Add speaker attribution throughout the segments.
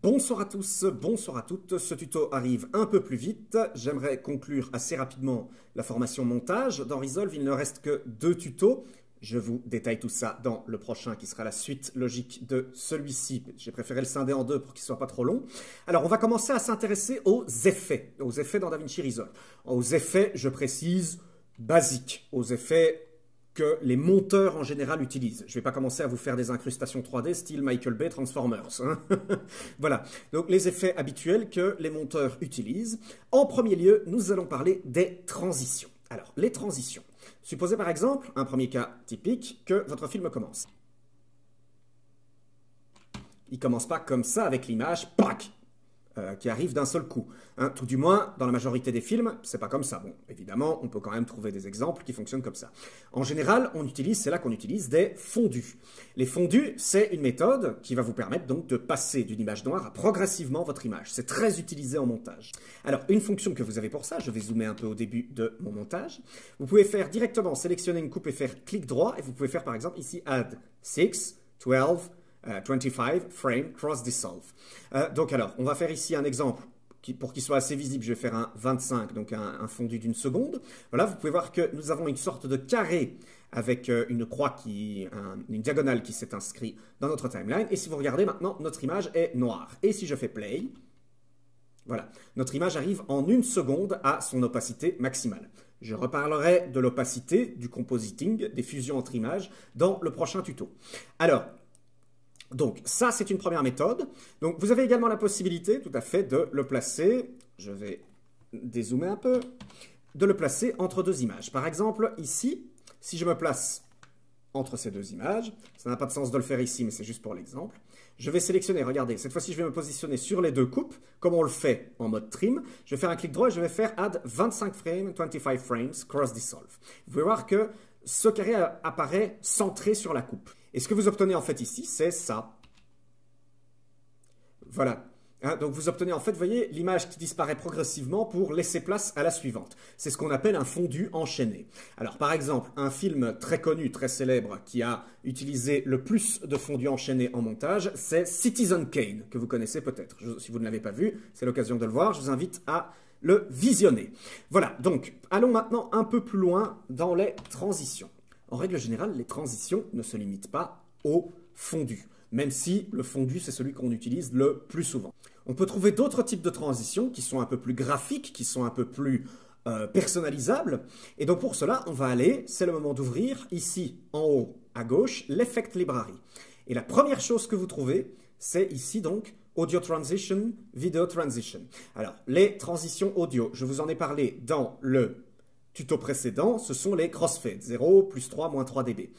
Speaker 1: Bonsoir à tous, bonsoir à toutes. Ce tuto arrive un peu plus vite. J'aimerais conclure assez rapidement la formation montage. Dans Resolve, il ne reste que 2 tutos. Je vous détaille tout ça dans le prochain qui sera la suite logique de celui-ci. J'ai préféré le scinder en 2 pour qu'il ne soit pas trop long. Alors, on va commencer à s'intéresser aux effets dans DaVinci Resolve. Aux effets, je précise, basiques, aux effets que les monteurs en général utilisent. Je ne vais pas commencer à vous faire des incrustations 3D style Michael Bay Transformers. Hein. Voilà, donc les effets habituels que les monteurs utilisent. En premier lieu, nous allons parler des transitions. Alors, les transitions. Supposez par exemple, un premier cas typique, que votre film commence. Il ne commence pas comme ça avec l'image, pac, qui arrive d'un seul coup. Hein, tout du moins, dans la majorité des films, c'est pas comme ça. Bon, évidemment, on peut quand même trouver des exemples qui fonctionnent comme ça. En général, c'est là qu'on utilise des fondus. Les fondus, c'est une méthode qui va vous permettre donc de passer d'une image noire à progressivement votre image. C'est très utilisé en montage. Alors, une fonction que vous avez pour ça, je vais zoomer un peu au début de mon montage. Vous pouvez faire directement, sélectionner une coupe et faire clic droit, et vous pouvez faire par exemple ici Add 6, 12, 25 frame cross dissolve. Donc alors, on va faire ici un exemple pour qu'il soit assez visible. Je vais faire un 25, donc un fondu d'une seconde. Voilà, vous pouvez voir que nous avons une sorte de carré avec une croix, une diagonale qui s'est inscrite dans notre timeline. Et si vous regardez maintenant, notre image est noire. Et si je fais play, voilà, notre image arrive en 1 seconde à son opacité maximale. Je reparlerai de l'opacité, du compositing, des fusions entre images dans le prochain tuto. Alors, donc, ça, c'est une première méthode. Donc, vous avez également la possibilité, tout à fait, de le placer, je vais dézoomer un peu, de le placer entre 2 images. Par exemple, ici, si je me place entre ces 2 images, ça n'a pas de sens de le faire ici, mais c'est juste pour l'exemple, je vais sélectionner, regardez, cette fois-ci, je vais me positionner sur les 2 coupes, comme on le fait en mode trim. Je vais faire un clic droit et je vais faire Add 25 frames, 25 frames, Cross Dissolve. Vous pouvez voir que ce carré apparaît centré sur la coupe. Et ce que vous obtenez en fait ici, c'est ça. Voilà. Hein, donc vous obtenez en fait, vous voyez, l'image qui disparaît progressivement pour laisser place à la suivante. C'est ce qu'on appelle un fondu enchaîné. Alors par exemple, un film très connu, très célèbre, qui a utilisé le plus de fondus enchaînés en montage, c'est Citizen Kane, que vous connaissez peut-être. Si vous ne l'avez pas vu, c'est l'occasion de le voir. Je vous invite à le visionner. Voilà, donc allons maintenant un peu plus loin dans les transitions. En règle générale, les transitions ne se limitent pas au fondu, même si le fondu, c'est celui qu'on utilise le plus souvent. On peut trouver d'autres types de transitions qui sont un peu plus graphiques, qui sont un peu plus personnalisables. Et donc pour cela, on va aller, c'est le moment d'ouvrir, ici en haut à gauche, l'Effect Library. Et la première chose que vous trouvez, c'est ici donc Audio Transition, Video Transition. Alors, les transitions audio, je vous en ai parlé dans le tuto précédent, ce sont les crossfades, 0, plus 3, moins 3 dB.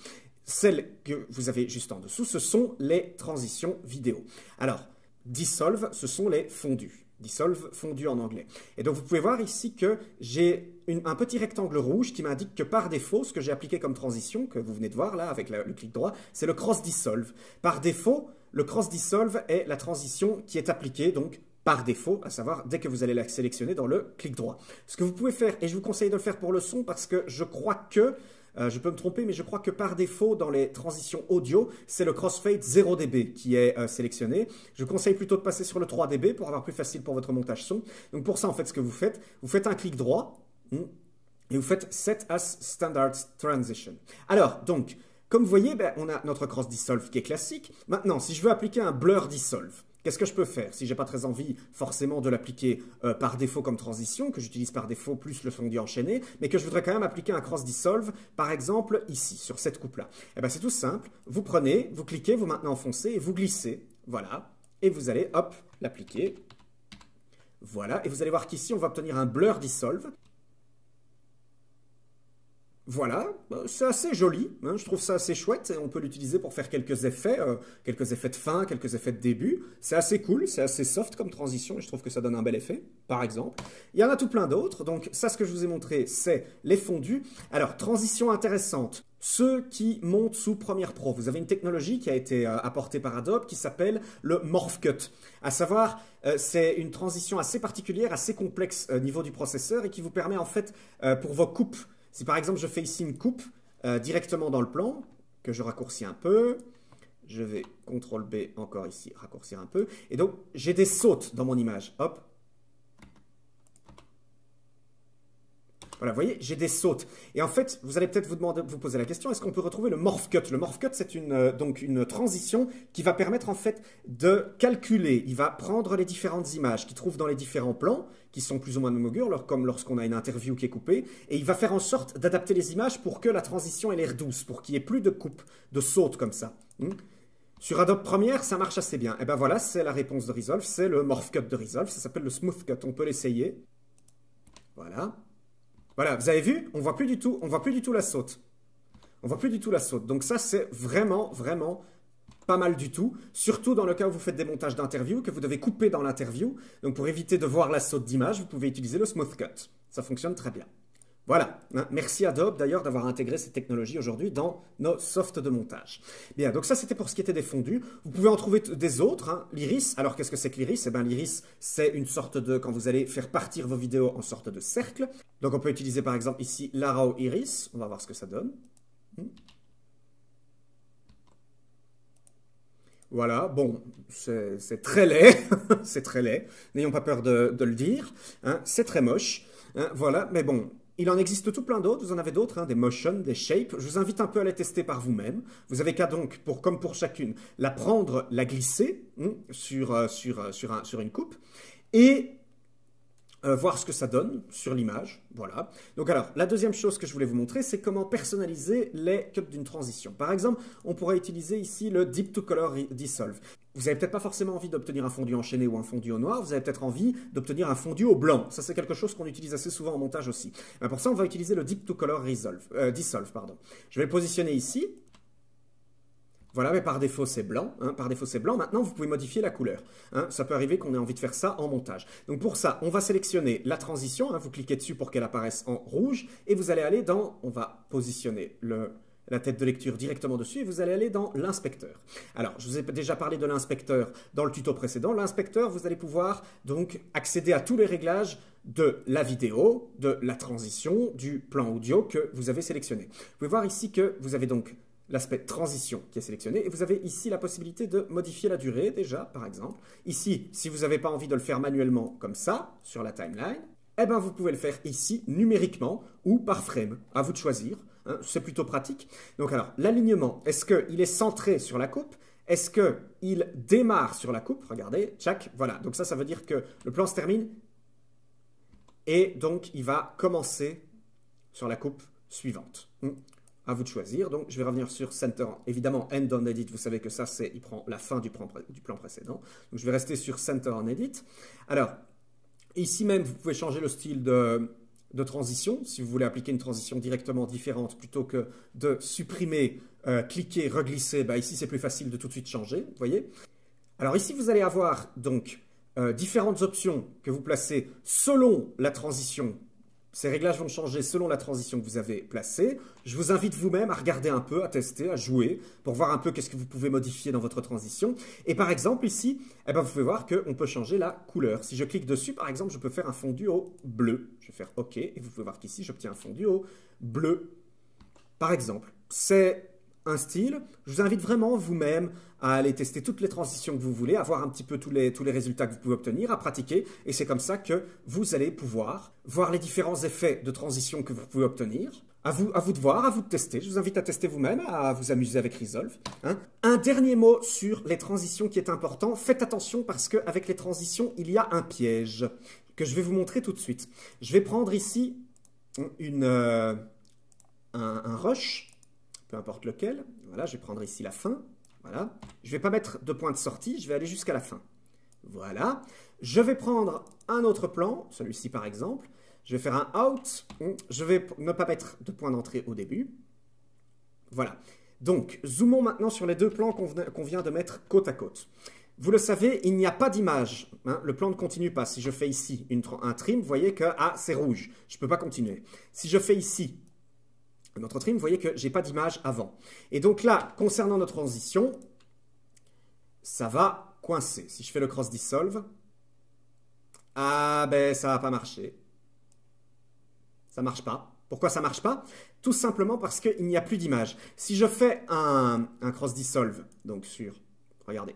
Speaker 1: Celles que vous avez juste en dessous, ce sont les transitions vidéo. Alors, dissolve, ce sont les fondus. Dissolve, fondu en anglais. Et donc, vous pouvez voir ici que j'ai un petit rectangle rouge qui m'indique que par défaut, ce que j'ai appliqué comme transition, que vous venez de voir là avec le clic droit, c'est le cross dissolve. Par défaut, le cross dissolve est la transition qui est appliquée, donc, par défaut, à savoir dès que vous allez la sélectionner dans le clic droit. Ce que vous pouvez faire, et je vous conseille de le faire pour le son parce que je crois que, je peux me tromper, mais je crois que par défaut, dans les transitions audio, c'est le crossfade 0 dB qui est sélectionné. Je vous conseille plutôt de passer sur le 3 dB pour avoir plus facile pour votre montage son. Donc pour ça, en fait, ce que vous faites un clic droit et vous faites Set as Standard Transition. Alors, donc, comme vous voyez, on a notre cross dissolve qui est classique. Maintenant, si je veux appliquer un blur dissolve, qu'est-ce que je peux faire si je n'ai pas très envie forcément de l'appliquer par défaut comme transition, que j'utilise par défaut plus le fondu enchaîné, mais que je voudrais quand même appliquer un cross dissolve, par exemple ici, sur cette coupe-là. Eh bien c'est tout simple, vous prenez, vous cliquez, vous maintenez enfoncé et vous glissez, voilà, et vous allez, hop, l'appliquer. Voilà, et vous allez voir qu'ici on va obtenir un blur dissolve. Voilà, c'est assez joli, hein, je trouve ça assez chouette, et on peut l'utiliser pour faire quelques effets de fin, quelques effets de début. C'est assez cool, c'est assez soft comme transition, et je trouve que ça donne un bel effet, par exemple. Il y en a tout plein d'autres, donc ça, ce que je vous ai montré, c'est les fondus. Alors, transition intéressante, ceux qui montent sous Premiere Pro. Vous avez une technologie qui a été apportée par Adobe qui s'appelle le Morph Cut. À savoir, c'est une transition assez particulière, assez complexe au niveau du processeur, et qui vous permet en fait, pour vos coupes, si par exemple je fais ici une coupe directement dans le plan, que je raccourcis un peu, Je vais CTRL B encore ici, raccourcir un peu. Et donc, j'ai des sautes dans mon image. Hop. Voilà, vous voyez, j'ai des sautes. Et en fait, vous allez peut-être vous poser la question, est-ce qu'on peut retrouver le morph cut? Le morph cut, c'est donc une transition qui va permettre en fait de calculer. Il va prendre les différentes images qu'il trouve dans les différents plans, qui sont plus ou moins de Mogur, comme lorsqu'on a une interview qui est coupée, et il va faire en sorte d'adapter les images pour que la transition ait l'air douce, pour qu'il n'y ait plus de coupe, de saute comme ça. Sur Adobe Premiere, ça marche assez bien. Et ben voilà, c'est la réponse de Resolve, c'est le morph cut de Resolve, ça s'appelle le smooth cut, on peut l'essayer. Voilà. Voilà, vous avez vu, on voit plus du tout la saute. On voit plus du tout la saute. Donc ça, c'est vraiment, vraiment pas mal du tout. Surtout dans le cas où vous faites des montages d'interview, que vous devez couper dans l'interview. Donc pour éviter de voir la saute d'image, vous pouvez utiliser le smooth cut. Ça fonctionne très bien. Voilà, merci Adobe d'ailleurs d'avoir intégré cette technologie aujourd'hui dans nos softs de montage. Bien, donc ça c'était pour ce qui était des fondus. Vous pouvez en trouver des autres, l'iris. Alors qu'est-ce que c'est que l'iris? Eh bien l'iris c'est une sorte de, quand vous allez faire partir vos vidéos en sorte de cercle. Donc on peut utiliser par exemple ici l'Arrow Iris, on va voir ce que ça donne. Voilà, bon, c'est très laid, c'est très laid, n'ayons pas peur de le dire, c'est très moche, voilà, mais bon, il en existe tout plein d'autres, vous en avez d'autres, des motion, des shapes, je vous invite un peu à les tester par vous-même, vous avez qu'à donc, comme pour chacune, la prendre, la glisser sur une coupe, et voir ce que ça donne sur l'image, voilà. Donc alors, la deuxième chose que je voulais vous montrer, c'est comment personnaliser les cuts d'une transition. Par exemple, on pourrait utiliser ici le Deep to Color Dissolve. Vous n'avez peut-être pas forcément envie d'obtenir un fondu enchaîné ou un fondu au noir, vous avez peut-être envie d'obtenir un fondu au blanc. Ça, c'est quelque chose qu'on utilise assez souvent en montage aussi. Ben, pour ça, on va utiliser le Deep to Color Dissolve. Je vais le positionner ici. Voilà, mais par défaut, c'est blanc. Par défaut, c'est blanc. Maintenant, vous pouvez modifier la couleur. Ça peut arriver qu'on ait envie de faire ça en montage. Donc, pour ça, on va sélectionner la transition. Vous cliquez dessus pour qu'elle apparaisse en rouge. Et vous allez aller dans... On va positionner la tête de lecture directement dessus. Et vous allez aller dans l'inspecteur. Alors, je vous ai déjà parlé de l'inspecteur dans le tuto précédent. L'inspecteur, vous allez pouvoir donc accéder à tous les réglages de la vidéo, de la transition, du plan audio que vous avez sélectionné. Vous pouvez voir ici que vous avez donc l'aspect transition qui est sélectionné. Et vous avez ici la possibilité de modifier la durée, déjà, par exemple. Ici, si vous n'avez pas envie de le faire manuellement comme ça, sur la timeline, eh ben vous pouvez le faire ici, numériquement, ou par frame. À vous de choisir. C'est plutôt pratique. Donc alors, l'alignement, est-ce qu'il est centré sur la coupe? Est-ce qu'il démarre sur la coupe? Regardez, tchac, voilà. Donc ça veut dire que le plan se termine. Et donc, il va commencer sur la coupe suivante. À vous de choisir. Donc, je vais revenir sur Center. Évidemment, End on Edit, vous savez que ça, il prend la fin du plan précédent. Donc, je vais rester sur Center on Edit. Alors, ici même, vous pouvez changer le style de transition. Si vous voulez appliquer une transition directement différente, plutôt que de supprimer, cliquer, reglisser, ici, c'est plus facile de tout de suite changer. Vous voyez? Alors, ici, vous allez avoir donc différentes options que vous placez selon la transition. Ces réglages vont changer selon la transition que vous avez placée. Je vous invite vous-même à regarder un peu, à tester, à jouer, pour voir un peu qu'est-ce que vous pouvez modifier dans votre transition. Et par exemple, ici, vous pouvez voir qu'on peut changer la couleur. Si je clique dessus, par exemple, je peux faire un fondu au bleu. Je vais faire OK, et vous pouvez voir qu'ici, j'obtiens un fondu au bleu. Par exemple, c'est un style. Je vous invite vraiment vous-même à aller tester toutes les transitions que vous voulez, à voir un petit peu tous les résultats que vous pouvez obtenir, à pratiquer. Et c'est comme ça que vous allez pouvoir voir les différents effets de transition que vous pouvez obtenir. À vous de voir, à vous de tester. Je vous invite à tester vous-même, à vous amuser avec Resolve. Un dernier mot sur les transitions qui est important. Faites attention parce qu'avec les transitions, il y a un piège que je vais vous montrer tout de suite. Je vais prendre ici un rush, peu importe lequel. Voilà, je vais prendre ici la fin. Voilà. Je ne vais pas mettre de point de sortie, je vais aller jusqu'à la fin. Voilà. Je vais prendre un autre plan, celui-ci par exemple. Je vais faire un out. Je vais ne pas mettre de point d'entrée au début. Voilà. Donc, zoomons maintenant sur les deux plans qu'on vient de mettre côte à côte. Vous le savez, il n'y a pas d'image. Le plan ne continue pas. Si je fais ici un trim, vous voyez que c'est rouge. Je ne peux pas continuer. Si je fais ici notre trim, vous voyez que je n'ai pas d'image avant. Et donc là, concernant notre transition, ça va coincer. Si je fais le cross dissolve, ça va pas marcher. Ça marche pas. Pourquoi ça ne marche pas? Tout simplement parce qu'il n'y a plus d'image. Si je fais un cross-dissolve, donc sur, regardez,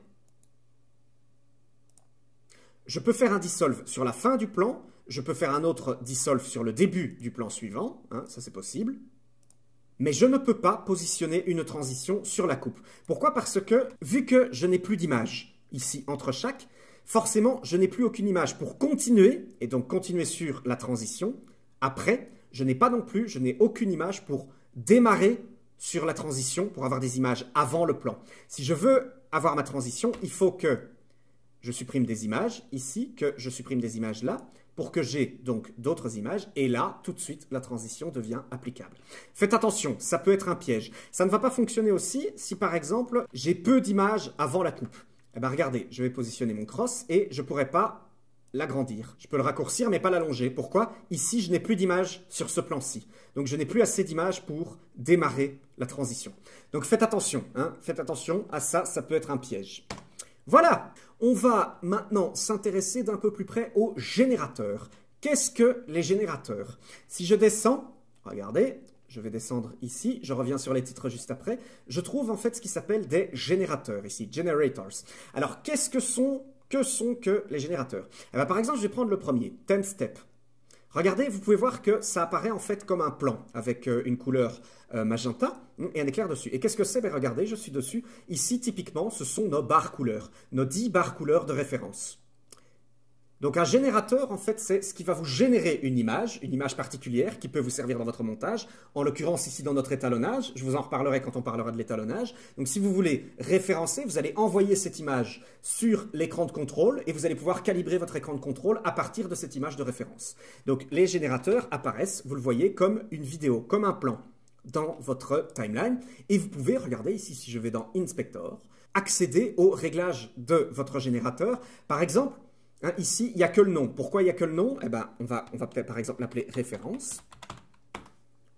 Speaker 1: je peux faire un dissolve sur la fin du plan, je peux faire un autre dissolve sur le début du plan suivant, hein, ça c'est possible. Mais je ne peux pas positionner une transition sur la coupe. Pourquoi? Parce que, vu que je n'ai plus d'image ici entre chaque, forcément, je n'ai plus aucune image pour continuer, et donc continuer sur la transition. Après, je n'ai aucune image pour démarrer sur la transition, pour avoir des images avant le plan. Si je veux avoir ma transition, il faut que je supprime des images ici, que je supprime des images là, pour que j'ai donc d'autres images, et là, tout de suite, la transition devient applicable. Faites attention, ça peut être un piège. Ça ne va pas fonctionner aussi si, par exemple, j'ai peu d'images avant la coupe. Eh bien, regardez, je vais positionner mon cross et je ne pourrai pas l'agrandir. Je peux le raccourcir, mais pas l'allonger. Pourquoi? Ici, je n'ai plus d'images sur ce plan-ci. Donc, je n'ai plus assez d'images pour démarrer la transition. Donc, faites attention, hein, faites attention à ça, ça peut être un piège. Voilà, on va maintenant s'intéresser d'un peu plus près aux générateurs. Qu'est-ce que les générateurs? Si je descends, regardez, je vais descendre ici, je reviens sur les titres juste après, je trouve en fait ce qui s'appelle des générateurs ici, generators. Alors, que sont les générateurs? Eh bien, par exemple, je vais prendre le premier, 10 step. Regardez, vous pouvez voir que ça apparaît en fait comme un plan avec une couleur magenta et un éclair dessus. Et qu'est-ce que c'est? Ben, regardez, je suis dessus. Ici, typiquement, ce sont nos barres couleurs, nos 10 barres couleurs de référence. Donc un générateur, en fait, c'est ce qui va vous générer une image particulière qui peut vous servir dans votre montage. En l'occurrence, ici, dans notre étalonnage, je vous en reparlerai quand on parlera de l'étalonnage. Donc si vous voulez référencer, vous allez envoyer cette image sur l'écran de contrôle et vous allez pouvoir calibrer votre écran de contrôle à partir de cette image de référence. Donc les générateurs apparaissent, vous le voyez, comme une vidéo, comme un plan dans votre timeline. Et vous pouvez, regardez ici, si je vais dans Inspector, accéder aux réglages de votre générateur. Par exemple, hein, ici, il n'y a que le nom. Pourquoi il n'y a que le nom? Eh ben, on va peut-être par exemple l'appeler référence.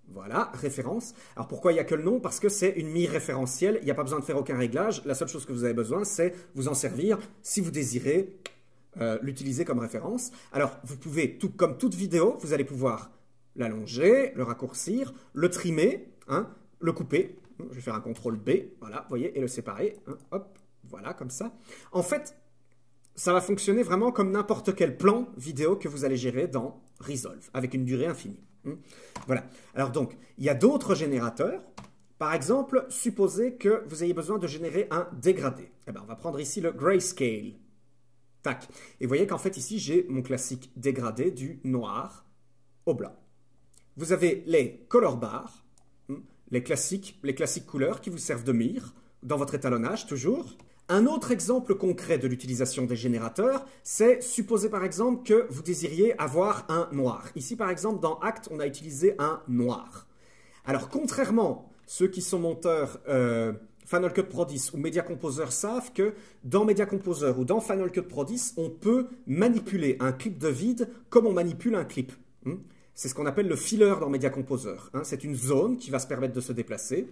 Speaker 1: Voilà, référence. Alors pourquoi il n'y a que le nom? Parce que c'est une mire référentielle. Il n'y a pas besoin de faire aucun réglage. La seule chose que vous avez besoin, c'est vous en servir si vous désirez l'utiliser comme référence. Alors, vous pouvez, comme toute vidéo, vous allez pouvoir l'allonger, le raccourcir, le trimer, hein, le couper. Je vais faire un CTRL B, voilà, vous voyez, et le séparer. Hein, hop, voilà, comme ça. En fait, ça va fonctionner vraiment comme n'importe quel plan vidéo que vous allez gérer dans Resolve, avec une durée infinie. Voilà. Alors donc, il y a d'autres générateurs. Par exemple, supposez que vous ayez besoin de générer un dégradé. Eh ben, on va prendre ici le Grayscale. Tac. Et vous voyez qu'en fait, ici, j'ai mon classique dégradé du noir au blanc. Vous avez les color bars, les classiques couleurs qui vous servent de mire, dans votre étalonnage toujours. Un autre exemple concret de l'utilisation des générateurs, c'est supposer par exemple que vous désiriez avoir un noir. Ici par exemple dans Act, on a utilisé un noir. Alors contrairement, ceux qui sont monteurs Final Cut Pro 10 ou Media Composer savent que dans Media Composer ou dans Final Cut Pro 10, on peut manipuler un clip de vide comme on manipule un clip. C'est ce qu'on appelle le filler dans Media Composer. C'est une zone qui va se permettre de se déplacer.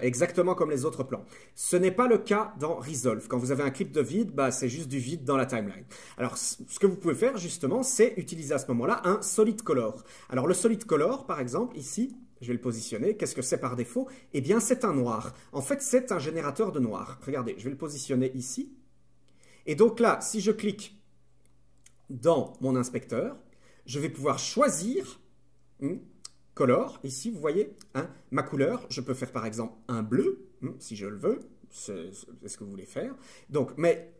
Speaker 1: Exactement comme les autres plans. Ce n'est pas le cas dans Resolve. Quand vous avez un clip de vide, bah, c'est juste du vide dans la timeline. Alors, ce que vous pouvez faire justement, c'est utiliser à ce moment-là un Solid Color. Alors, le Solid Color, par exemple, ici, je vais le positionner. Qu'est-ce que c'est par défaut? Eh bien, c'est un noir. En fait, c'est un générateur de noir. Regardez, je vais le positionner ici. Et donc là, si je clique dans mon inspecteur, je vais pouvoir choisir color, ici, vous voyez, hein, ma couleur, je peux faire par exemple un bleu, si je le veux, c'est ce que vous voulez faire. Donc, mais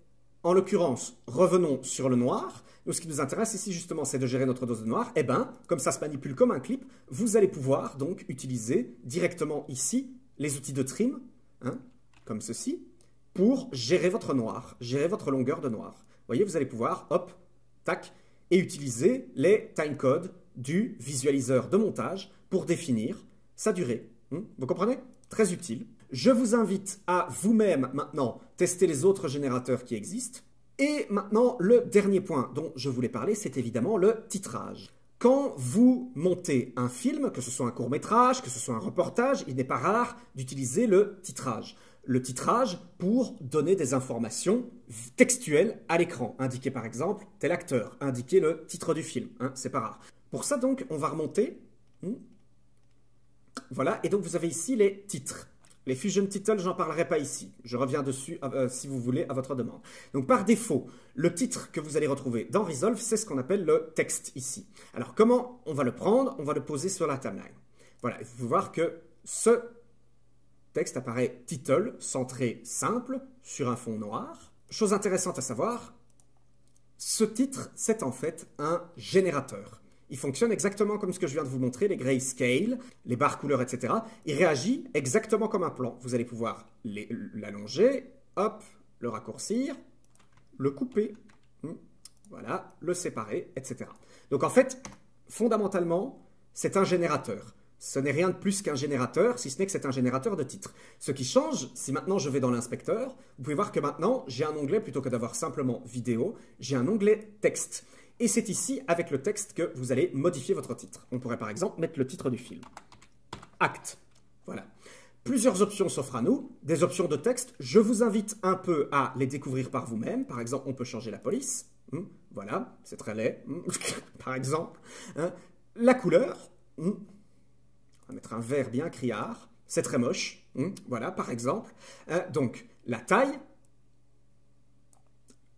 Speaker 1: en l'occurrence, revenons sur le noir. Nous, ce qui nous intéresse ici, justement, c'est de gérer notre dose de noir. Eh bien, comme ça se manipule comme un clip, vous allez pouvoir donc utiliser directement ici les outils de trim, hein, comme ceci, pour gérer votre noir, gérer votre longueur de noir. Vous voyez, vous allez pouvoir, hop, tac, et utiliser les timecodes du visualiseur de montage pour définir sa durée. Vous comprenez? Très utile. Je vous invite à vous-même maintenant tester les autres générateurs qui existent. Et maintenant, le dernier point dont je voulais parler, c'est évidemment le titrage. Quand vous montez un film, que ce soit un court-métrage, que ce soit un reportage, il n'est pas rare d'utiliser le titrage. Le titrage pour donner des informations textuelles à l'écran. Indiquer par exemple tel acteur, indiquer le titre du film, hein, c'est pas rare. Pour ça donc, on va remonter Voilà, et donc vous avez ici les titres. Les Fusion Titles, j'en parlerai pas ici. Je reviens dessus si vous voulez à votre demande. Donc par défaut, le titre que vous allez retrouver dans Resolve, c'est ce qu'on appelle le texte ici. Alors comment on va le prendre? On va le poser sur la timeline. Voilà, il faut voir que ce texte apparaît title, centré simple, sur un fond noir. Chose intéressante à savoir, ce titre, c'est en fait un générateur. Il fonctionne exactement comme ce que je viens de vous montrer, les grayscale, les barres couleurs, etc. Il réagit exactement comme un plan. Vous allez pouvoir l'allonger, hop, le raccourcir, le couper, voilà, le séparer, etc. Donc en fait, fondamentalement, c'est un générateur. Ce n'est rien de plus qu'un générateur, si ce n'est que c'est un générateur de titres. Ce qui change, si maintenant je vais dans l'inspecteur, vous pouvez voir que maintenant, j'ai un onglet, plutôt que d'avoir simplement vidéo, j'ai un onglet texte. Et c'est ici, avec le texte, que vous allez modifier votre titre. On pourrait par exemple mettre le titre du film. Acte. Voilà. Plusieurs options s'offrent à nous, des options de texte. Je vous invite un peu à les découvrir par vous-même. Par exemple, on peut changer la police. Voilà, c'est très laid. Par exemple. La couleur. On va mettre un vert bien criard. C'est très moche. Voilà, par exemple. Donc, la taille.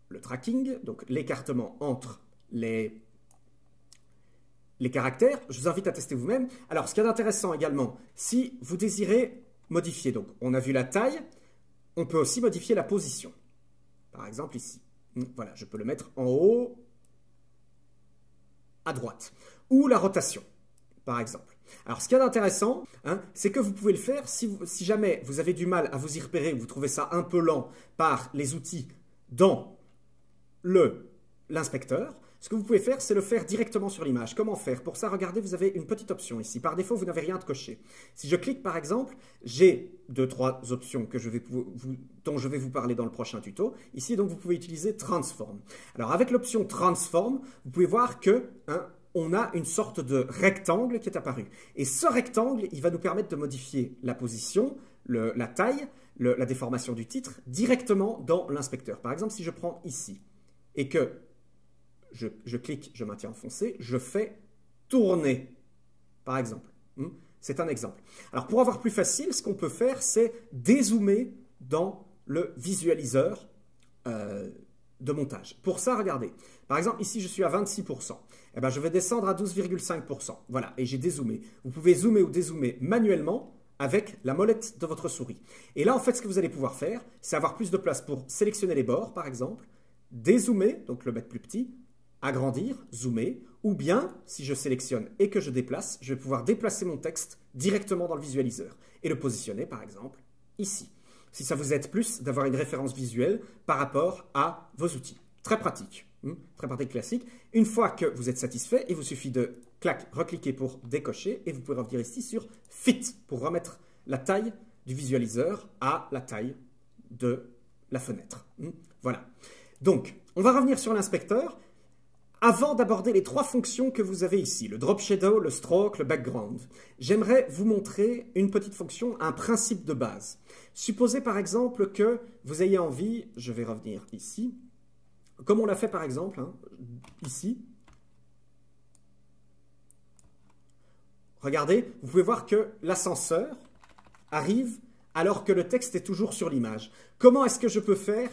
Speaker 1: Le tracking, donc l'écartement entre les caractères. Je vous invite à tester vous-même. Alors, ce qui est intéressant également, si vous désirez modifier, donc on a vu la taille, on peut aussi modifier la position. Par exemple ici. Voilà, je peux le mettre en haut, à droite. Ou la rotation, par exemple. Alors, ce qui est intéressant, c'est que vous pouvez le faire si jamais vous avez du mal à vous y repérer, ou vous trouvez ça un peu lent par les outils dans l'inspecteur. Ce que vous pouvez faire, c'est le faire directement sur l'image. Comment faire? Pour ça, regardez, vous avez une petite option ici. Par défaut, vous n'avez rien de coché. Si je clique, par exemple, j'ai 2-3 options dont je vais vous parler dans le prochain tuto. Ici, donc, vous pouvez utiliser Transform. Alors, avec l'option Transform, vous pouvez voir que on a une sorte de rectangle qui est apparu. Et ce rectangle, il va nous permettre de modifier la position, la taille, la déformation du titre, directement dans l'inspecteur. Par exemple, si je prends ici et que je clique, je maintiens enfoncé, je fais tourner, par exemple. C'est un exemple. Alors, pour avoir plus facile, ce qu'on peut faire, c'est dézoomer dans le visualiseur de montage. Pour ça, regardez. Par exemple, ici, je suis à 26%. Eh bien, je vais descendre à 12,5%. Voilà, et j'ai dézoomé. Vous pouvez zoomer ou dézoomer manuellement avec la molette de votre souris. Et là, en fait, ce que vous allez pouvoir faire, c'est avoir plus de place pour sélectionner les bords, par exemple, dézoomer, donc le mettre plus petit, agrandir, zoomer, ou bien, si je sélectionne et que je déplace, je vais pouvoir déplacer mon texte directement dans le visualiseur et le positionner, par exemple, ici. Si ça vous aide plus d'avoir une référence visuelle par rapport à vos outils. Très pratique, très pratique classique. Une fois que vous êtes satisfait, il vous suffit de recliquer pour décocher et vous pouvez revenir ici sur Fit pour remettre la taille du visualiseur à la taille de la fenêtre. Voilà. Donc, on va revenir sur l'inspecteur. Avant d'aborder les 3 fonctions que vous avez ici, le drop shadow, le stroke, le background, j'aimerais vous montrer une petite fonction, un principe de base. Supposez par exemple que vous ayez envie, je vais revenir ici, comme on l'a fait par exemple, ici. Regardez, vous pouvez voir que l'ascenseur arrive alors que le texte est toujours sur l'image. Comment est-ce que je peux faire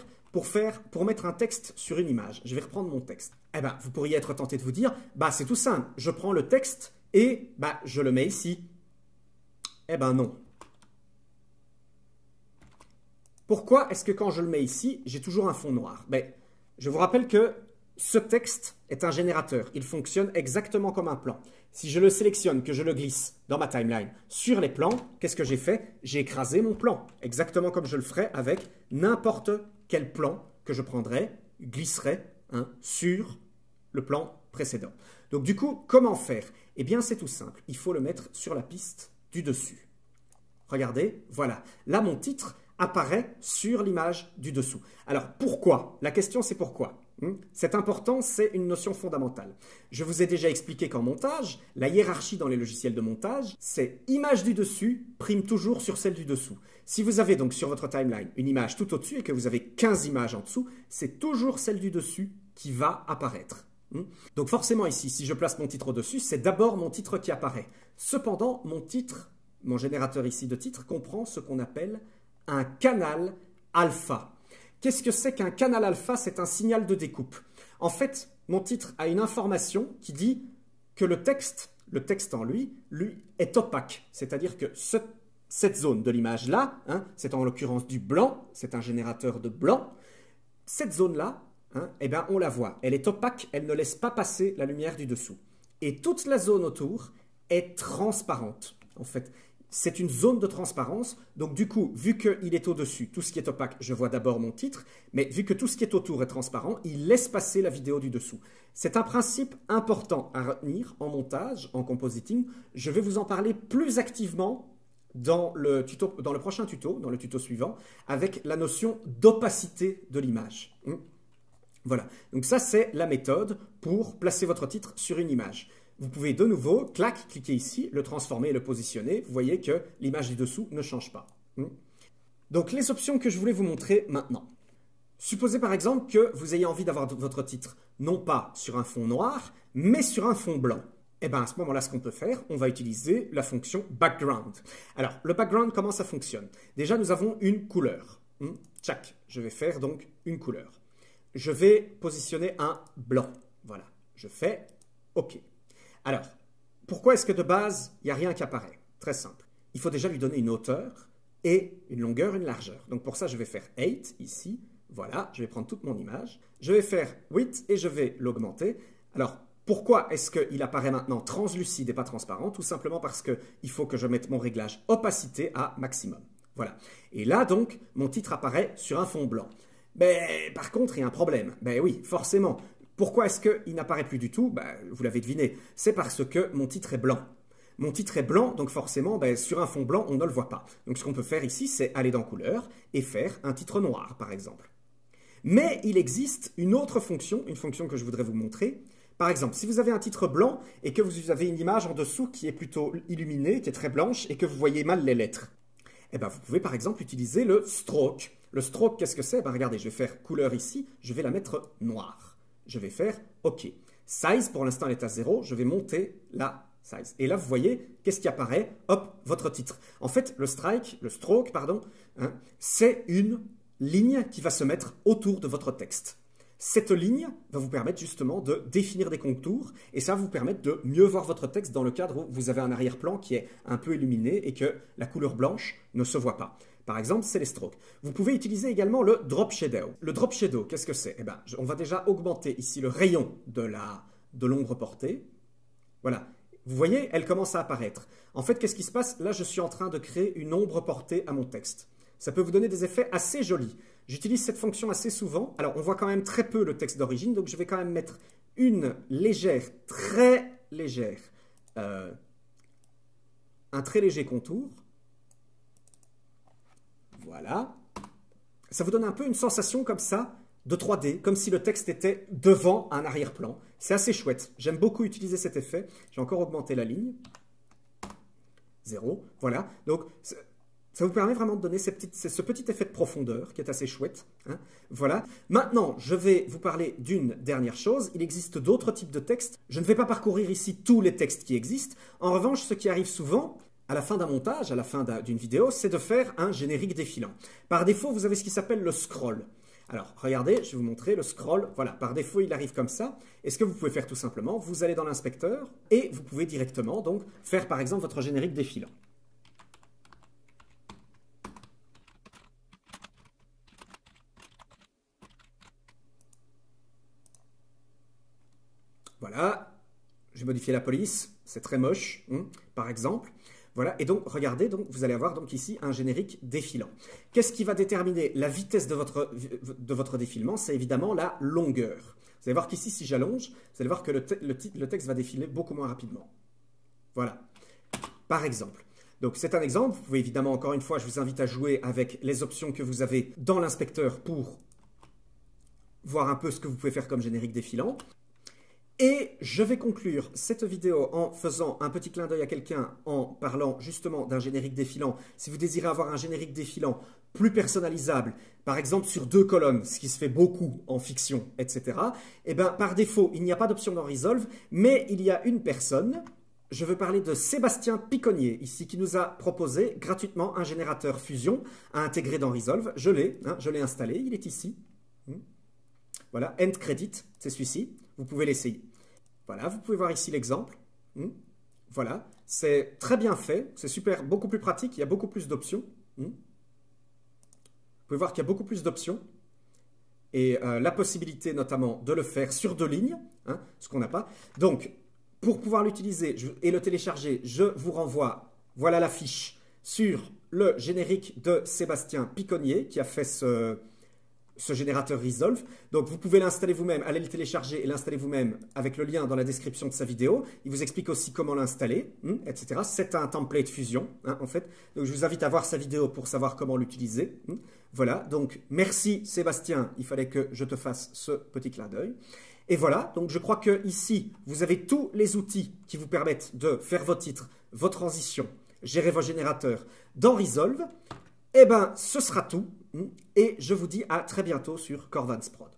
Speaker 1: pour mettre un texte sur une image? Je vais reprendre mon texte. Eh bien, vous pourriez être tenté de vous dire, c'est tout simple, je prends le texte et je le mets ici. Eh bien non. Pourquoi est-ce que quand je le mets ici, j'ai toujours un fond noir? Je vous rappelle que ce texte est un générateur. Il fonctionne exactement comme un plan. Si je le sélectionne, que je le glisse dans ma timeline sur les plans, qu'est-ce que j'ai fait? J'ai écrasé mon plan, exactement comme je le ferais avec n'importe quel plan que je prendrais, glisserais sur le plan précédent. Donc du coup, comment faire? Eh bien, c'est tout simple. Il faut le mettre sur la piste du dessus. Regardez, voilà. Là, mon titre apparaît sur l'image du dessous. Alors, pourquoi? La question, c'est pourquoi. C'est important, c'est une notion fondamentale. Je vous ai déjà expliqué qu'en montage, la hiérarchie dans les logiciels de montage, c'est image du dessus prime toujours sur celle du dessous. Si vous avez donc sur votre timeline une image tout au-dessus et que vous avez 15 images en dessous, c'est toujours celle du dessus qui va apparaître. Donc forcément ici, si je place mon titre au-dessus, c'est d'abord mon titre qui apparaît. Cependant, mon titre mon générateur ici de titre, comprend ce qu'on appelle un canal alpha. Qu'est-ce que c'est qu'un canal alpha? C'est un signal de découpe. En fait, mon titre a une information qui dit que le texte en lui est opaque. C'est-à-dire que cette zone de l'image-là, c'est en l'occurrence du blanc, c'est un générateur de blanc. Cette zone-là, eh bien, on la voit. Elle est opaque, elle ne laisse pas passer la lumière du dessous. Et toute la zone autour est transparente. En fait, c'est une zone de transparence. Donc du coup, vu qu'il est au-dessus, tout ce qui est opaque, je vois d'abord mon titre. Mais vu que tout ce qui est autour est transparent, il laisse passer la vidéo du dessous. C'est un principe important à retenir en montage, en compositing. Je vais vous en parler plus activement dans le prochain tuto, dans le tuto suivant, avec la notion d'opacité de l'image. Voilà, donc ça c'est la méthode pour placer votre titre sur une image. Vous pouvez de nouveau, cliquer ici, le transformer et le positionner. Vous voyez que l'image du dessous ne change pas. Donc les options que je voulais vous montrer maintenant. Supposez par exemple que vous ayez envie d'avoir votre titre non pas sur un fond noir, mais sur un fond blanc. Et bien à ce moment-là, ce qu'on peut faire, on va utiliser la fonction background. Alors, le background, comment ça fonctionne? Déjà, nous avons une couleur. Tchac, je vais faire donc une couleur. Je vais positionner un blanc. Voilà, je fais OK. Alors, pourquoi est-ce que de base, il n'y a rien qui apparaît? Très simple. Il faut déjà lui donner une hauteur et une longueur, une largeur. Donc pour ça, je vais faire 8 ici. Voilà, je vais prendre toute mon image. Je vais faire 8 et je vais l'augmenter. Alors, pourquoi est-ce qu'il apparaît maintenant translucide et pas transparent? Tout simplement parce qu'il faut que je mette mon réglage opacité à maximum. Voilà. Et là, donc, mon titre apparaît sur un fond blanc. Mais par contre, il y a un problème. Ben oui, forcément. Pourquoi est-ce qu'il n'apparaît plus du tout? Vous l'avez deviné. C'est parce que mon titre est blanc. Mon titre est blanc, donc forcément, sur un fond blanc, on ne le voit pas. Donc ce qu'on peut faire ici, c'est aller dans Couleur et faire un titre noir, par exemple. Mais il existe une autre fonction, une fonction que je voudrais vous montrer. Par exemple, si vous avez un titre blanc et que vous avez une image en dessous qui est plutôt illuminée, qui est très blanche, et que vous voyez mal les lettres, eh bien, vous pouvez par exemple utiliser le stroke. Le stroke, qu'est-ce que c'est? Regardez, je vais faire couleur ici, je vais la mettre noire. Je vais faire OK. Size, pour l'instant, elle est à 0, je vais monter la size. Et là, vous voyez, qu'est-ce qui apparaît? Hop, votre titre. En fait, le stroke, c'est une ligne qui va se mettre autour de votre texte. Cette ligne va vous permettre justement de définir des contours et ça va vous permettre de mieux voir votre texte dans le cadre où vous avez un arrière-plan qui est un peu illuminé et que la couleur blanche ne se voit pas. Par exemple, c'est les strokes. Vous pouvez utiliser également le drop shadow. Le drop shadow, qu'est-ce que c'est? Eh bien, on va déjà augmenter ici le rayon de l'ombre portée. Voilà. Vous voyez, elle commence à apparaître. En fait, qu'est-ce qui se passe? Là, je suis en train de créer une ombre portée à mon texte. Ça peut vous donner des effets assez jolis. J'utilise cette fonction assez souvent. Alors, on voit quand même très peu le texte d'origine, donc je vais quand même mettre une légère, très légère, un très léger contour. Voilà. Ça vous donne un peu une sensation comme ça de 3D, comme si le texte était devant un arrière-plan. C'est assez chouette. J'aime beaucoup utiliser cet effet. J'ai encore augmenté la ligne. 0. Voilà. Donc, ça vous permet vraiment de donner ce petit effet de profondeur qui est assez chouette. Voilà. Maintenant, je vais vous parler d'une dernière chose. Il existe d'autres types de textes. Je ne vais pas parcourir ici tous les textes qui existent. En revanche, ce qui arrive souvent, à la fin d'un montage, à la fin d'une vidéo, c'est de faire un générique défilant. Par défaut, vous avez ce qui s'appelle le scroll. Alors, regardez, je vais vous montrer le scroll. Voilà, par défaut, il arrive comme ça. Et ce que vous pouvez faire tout simplement, vous allez dans l'inspecteur et vous pouvez directement donc faire par exemple votre générique défilant. Voilà, j'ai modifié la police, c'est très moche, par exemple. Voilà, et donc, regardez, donc, vous allez avoir donc ici un générique défilant. Qu'est-ce qui va déterminer la vitesse de votre défilement? C'est évidemment la longueur. Vous allez voir qu'ici, si j'allonge, vous allez voir que le texte va défiler beaucoup moins rapidement. Voilà, par exemple. Donc, c'est un exemple. Vous pouvez évidemment, encore une fois, je vous invite à jouer avec les options que vous avez dans l'inspecteur pour voir un peu ce que vous pouvez faire comme générique défilant. Et je vais conclure cette vidéo en faisant un petit clin d'œil à quelqu'un en parlant justement d'un générique défilant. Si vous désirez avoir un générique défilant plus personnalisable, par exemple sur 2 colonnes, ce qui se fait beaucoup en fiction, etc., eh bien, par défaut, il n'y a pas d'option dans Resolve, mais il y a une personne je veux parler de Sébastien Piconnier, ici, qui nous a proposé gratuitement un générateur Fusion à intégrer dans Resolve. Je l'ai installé, il est ici. Voilà, End Credit, c'est celui-ci. Vous pouvez l'essayer. Voilà, vous pouvez voir ici l'exemple. Voilà, c'est très bien fait, c'est super, beaucoup plus pratique, il y a beaucoup plus d'options. Vous pouvez voir qu'il y a beaucoup plus d'options. Et la possibilité notamment de le faire sur 2 lignes, ce qu'on n'a pas. Donc, pour pouvoir l'utiliser et le télécharger, je vous renvoie, voilà la fiche, sur le générique de Sébastien Piconnier, qui a fait ce générateur Resolve. Donc, vous pouvez l'installer vous-même, allez le télécharger et l'installer vous-même avec le lien dans la description de sa vidéo. Il vous explique aussi comment l'installer, etc. C'est un template Fusion, en fait. Donc, je vous invite à voir sa vidéo pour savoir comment l'utiliser. Voilà, donc merci Sébastien, il fallait que je te fasse ce petit clin d'œil. Et voilà, donc je crois que ici, vous avez tous les outils qui vous permettent de faire vos titres, vos transitions, gérer vos générateurs dans Resolve. Eh bien, ce sera tout. Et je vous dis à très bientôt sur Corvans Prod.